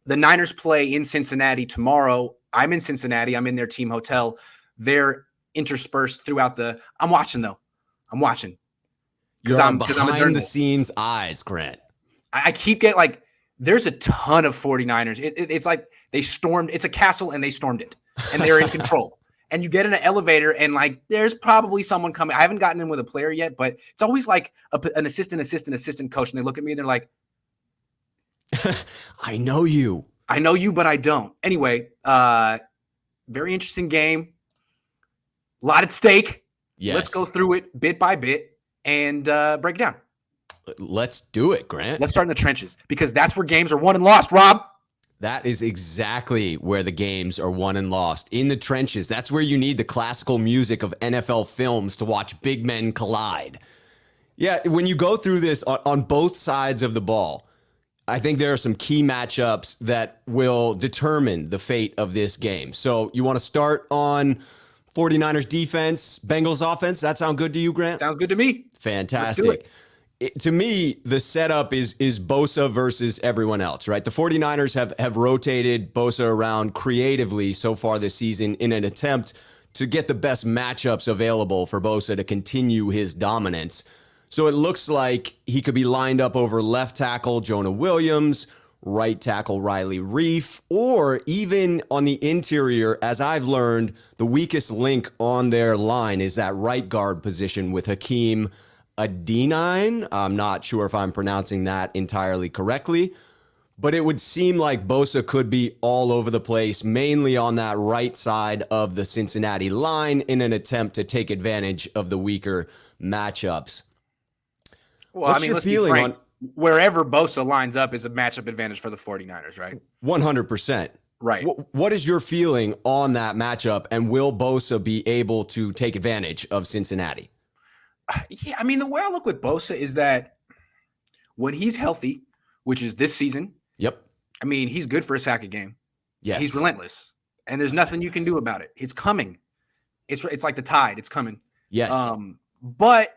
The Niners play in Cincinnati tomorrow. I'm in Cincinnati. I'm in their team hotel. They're interspersed throughout I'm watching, though. I'm watching. You're on behind-the-scenes eyes, Grant. I keep getting, there's a ton of 49ers. It's like they stormed. It's a castle, and they stormed it, and they're in control. And you get in an elevator, and, there's probably someone coming. I haven't gotten in with a player yet, but it's always like an assistant coach, and they look at me, and they're like, I know you, but I don't. Anyway, very interesting game. A lot at stake. Yes. Let's go through it bit by bit and break it down. Let's do it, Grant. Let's start in the trenches, because that's where games are won and lost, Rob. That is exactly where the games are won and lost. In the trenches. That's where you need the classical music of NFL films to watch big men collide. Yeah, when you go through this on both sides of the ball, I think there are some key matchups that will determine the fate of this game. So you want to start on 49ers defense, Bengals offense? That sound good to you, Grant? Sounds good to me. Fantastic. To me, the setup is Bosa versus everyone else, right? The 49ers have rotated Bosa around creatively so far this season in an attempt to get the best matchups available for Bosa to continue his dominance. So it looks like he could be lined up over left tackle Jonah Williams, right tackle Riley Reif, or even on the interior, as I've learned, the weakest link on their line is that right guard position with Hakeem Adenine. I'm not sure if I'm pronouncing that entirely correctly, but it would seem like Bosa could be all over the place, mainly on that right side of the Cincinnati line in an attempt to take advantage of the weaker matchups. Well, What's your feeling on wherever Bosa lines up is a matchup advantage for the 49ers, right? 100%. Right. What is your feeling on that matchup, and will Bosa be able to take advantage of Cincinnati? Yeah, the way I look with Bosa is that when he's healthy, which is this season, yep. He's good for a sack a game. Yes. He's relentless, and there's nothing you can do about it. It's coming. It's like the tide. It's coming. Yes. But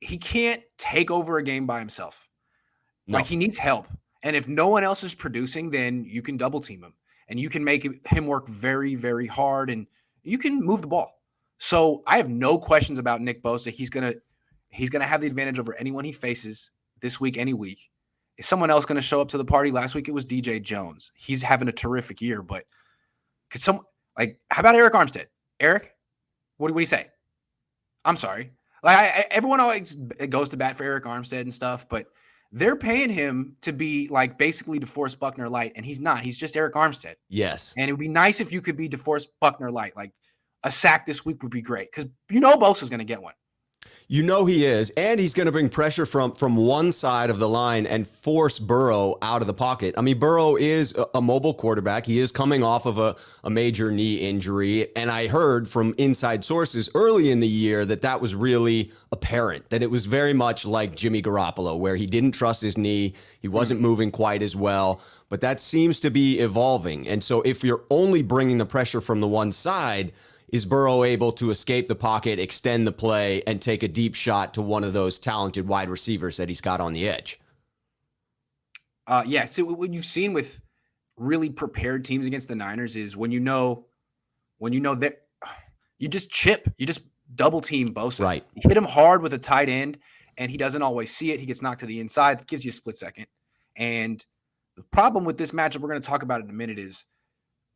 he can't take over a game by himself. No. He needs help. And if no one else is producing, then you can double team him, and you can make him work very, very hard, and you can move the ball. So I have no questions about Nick Bosa. He's gonna have the advantage over anyone he faces this week, any week. Is someone else going to show up to the party? Last week it was DJ Jones. He's having a terrific year, but how about Eric Armstead? Eric, what do you say? I'm sorry. Everyone always goes to bat for Eric Armstead and stuff, but they're paying him to be basically DeForest Buckner light, and he's not. He's just Eric Armstead. Yes. And it would be nice if you could be DeForest Buckner light. A sack this week would be great, because Bosa's going to get one. He is, and he's going to bring pressure from one side of the line and force Burrow out of the pocket. Burrow is a mobile quarterback. He is coming off of a major knee injury, and I heard from inside sources early in the year that was really apparent, that it was very much like Jimmy Garoppolo, where he didn't trust his knee, he wasn't moving quite as well, but that seems to be evolving. And so if you're only bringing the pressure from the one side, is Burrow able to escape the pocket, extend the play, and take a deep shot to one of those talented wide receivers that he's got on the edge? Yeah. So what you've seen with really prepared teams against the Niners is when you know that you just chip, you just double team Bosa. Right. You hit him hard with a tight end, and he doesn't always see it. He gets knocked to the inside. It gives you a split second. And the problem with this matchup, we're going to talk about in a minute, is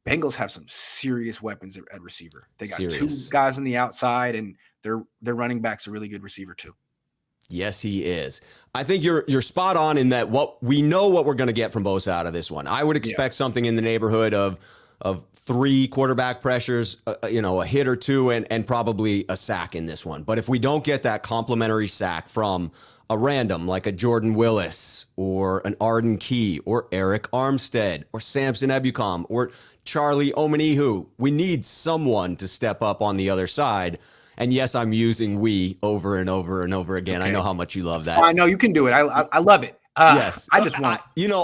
Bengals have some serious weapons at receiver. They got two guys on the outside, and their running back's a really good receiver too. Yes, he is. I think you're spot on in that what we're going to get from Bosa out of this one. I would expect something in the neighborhood of 3 quarterback pressures, a hit or two, and probably a sack in this one. But if we don't get that complimentary sack from a random like a Jordan Willis or an Arden Key or Eric Armstead or Samson Ebukam or Charlie Omenihu, we need someone to step up on the other side. And yes, I'm using we over and over and over again. Okay. I know how much you love that. I know you can do it. I love it. Yes. I just want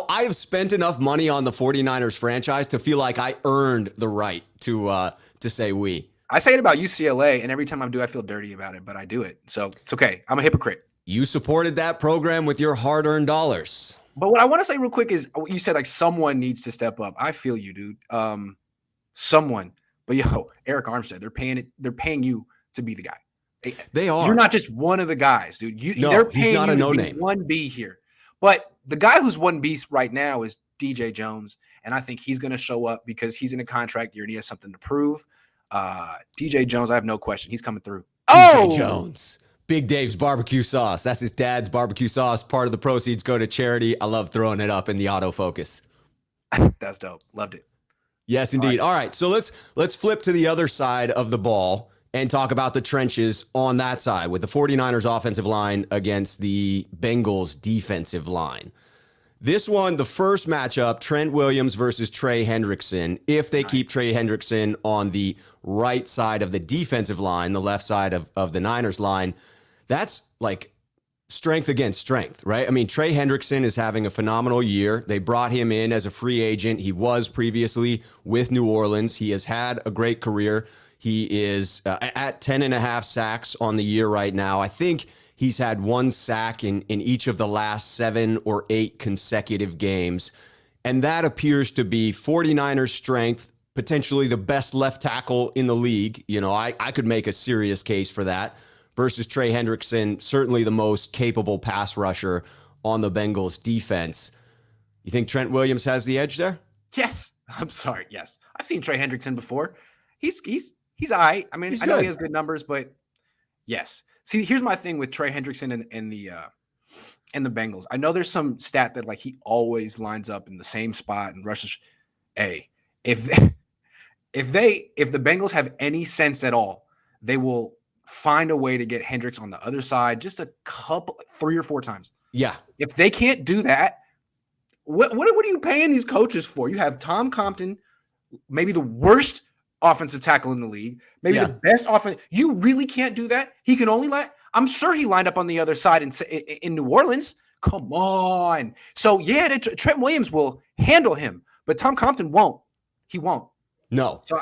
I have spent enough money on the 49ers franchise to feel like I earned the right to say we. I say it about UCLA, and every time I do, I feel dirty about it, but I do it. So it's okay. I'm a hypocrite. You supported that program with your hard-earned dollars. But what I want to say real quick is you said like someone needs to step up. I feel you, dude. Someone. But Eric Armstead, they're paying you to be the guy. They are. You're not just one of the guys, dude. They're paying he's not you a to no be name. 1B here. But the guy who's 1B right now is DJ Jones, and I think he's going to show up because he's in a contract year and he has something to prove. DJ Jones, I have no question. He's coming through. DJ Jones. Big Dave's barbecue sauce. That's his dad's barbecue sauce. Part of the proceeds go to charity. I love throwing it up in the autofocus. That's dope. Loved it. Yes, indeed. All right. So let's flip to the other side of the ball and talk about the trenches on that side with the 49ers offensive line against the Bengals defensive line. This one, the first matchup, Trent Williams versus Trey Hendrickson. If they keep Trey Hendrickson on the right side of the defensive line, the left side of the Niners line, that's like strength against strength, right? I mean, Trey Hendrickson is having a phenomenal year. They brought him in as a free agent. He was previously with New Orleans. He has had a great career. He is at 10.5 sacks on the year right now. I think he's had 1 sack in each of the last 7 or 8 consecutive games. And that appears to be 49ers strength, potentially the best left tackle in the league. You know, I could make a serious case for that. Versus Trey Hendrickson, certainly the most capable pass rusher on the Bengals defense. You think Trent Williams has the edge there? Yes. I'm sorry. Yes. I've seen Trey Hendrickson before. He's all right. I mean, I know he has good numbers, but yes. See, here's my thing with Trey Hendrickson and the Bengals. I know there's some stat that like he always lines up in the same spot and rushes. Hey, if the Bengals have any sense at all, they will find a way to get Hendricks on the other side just 3 or 4 times. Yeah. If they can't do that, what are you paying these coaches for? You have Tom Compton, maybe the worst offensive tackle in the league, maybe the best offense. You really can't do that? He can only I'm sure he lined up on the other side in New Orleans. Come on. So, yeah, Trent Williams will handle him, but Tom Compton won't. He won't. No. So,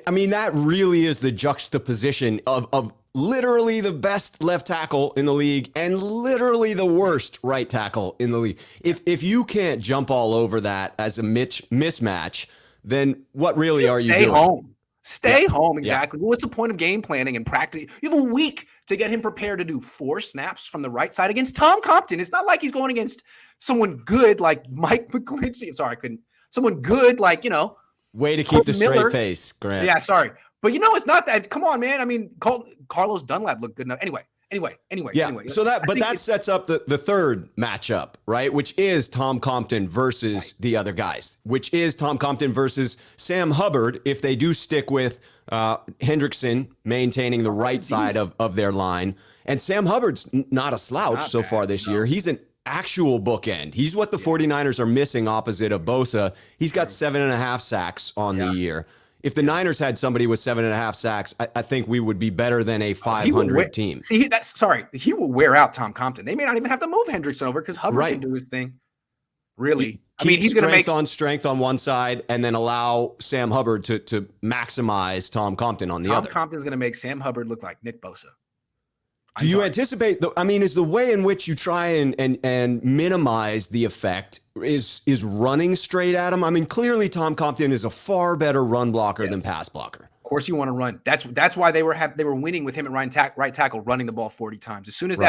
I mean, that really is the juxtaposition of literally the best left tackle in the league and literally the worst right tackle in the league. If you can't jump all over that as a mismatch, then what really are you doing? Stay home. Exactly. What's the point of game planning and practice? You have a week to get him prepared to do 4 snaps from the right side against Tom Compton. It's not like he's going against someone good like Mike McGlinchey. Sorry, I couldn't. Someone good like, way to keep the straight face, Grant. Yeah, sorry. But it's not that. Come on, man. I mean, Carlos Dunlap looked good enough. Anyway. So that sets up the third matchup, right? Which is Tom Compton versus the other guys, which is Tom Compton versus Sam Hubbard if they do stick with Hendrickson maintaining the right side of their line. And Sam Hubbard's not a slouch so far this year. He's an actual bookend. He's what the 49ers are missing opposite of Bosa. He's got 7.5 sacks on the year. If the Niners had somebody with 7.5 sacks, I think we would be better than a 500 team. See, he will wear out Tom Compton. They may not even have to move Hendrickson over because Hubbard can do his thing. Really. He's going to make strength on one side and then allow Sam Hubbard to maximize Tom Compton on the other. Tom Compton's going to make Sam Hubbard look like Nick Bosa. Do you anticipate, is the way in which you try and minimize the effect is running straight at him? I mean, clearly Tom Compton is a far better run blocker than pass blocker. Of course you want to run. That's why they were winning with him at right tackle, running the ball 40 times. As soon as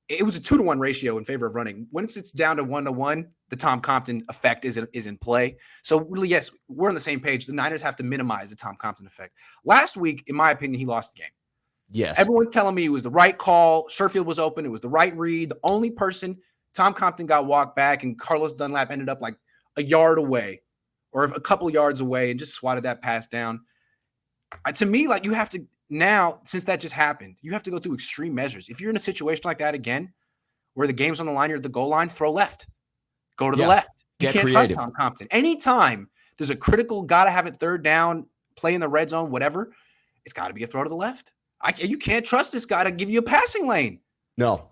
it was a 2-to-1 ratio in favor of running. Once it's down to 1-to-1, the Tom Compton effect is in play. So really, yes, we're on the same page. The Niners have to minimize the Tom Compton effect. Last week, in my opinion, he lost the game. Yes. Everyone's telling me it was the right call. Sherfield was open. It was the right read. The only person, Tom Compton got walked back, and Carlos Dunlap ended up like a yard away or a couple yards away and just swatted that pass down. To me, like you have to now, since that just happened, you have to go through extreme measures. If you're in a situation like that again, where the game's on the line, you're at the goal line, throw left. Go to the left. You can't trust Tom Compton. Anytime there's a critical, got to have it third down, play in the red zone, whatever, it's got to be a throw to the left. You can't trust this guy to give you a passing lane. No.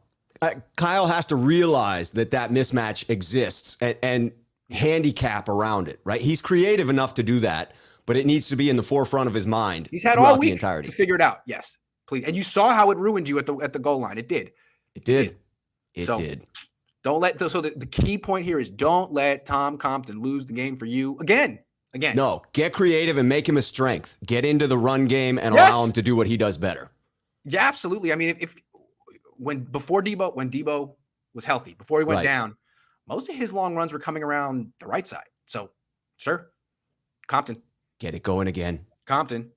Kyle has to realize that mismatch exists and handicap around it, right? He's creative enough to do that, but it needs to be in the forefront of his mind. He's had all week to figure it out. Yes, please. And you saw how it ruined you at the goal line. It did. It did. Don't let so the key point here is don't let Tom Compton lose the game for you again. No, get creative and make him a strength. Get into the run game and Yes. allow him to do what he does better. Yeah, absolutely. I mean, when Debo was healthy, before he went down, most of his long runs were coming around the right side. So, sure, Compton. Get it going again. Compton.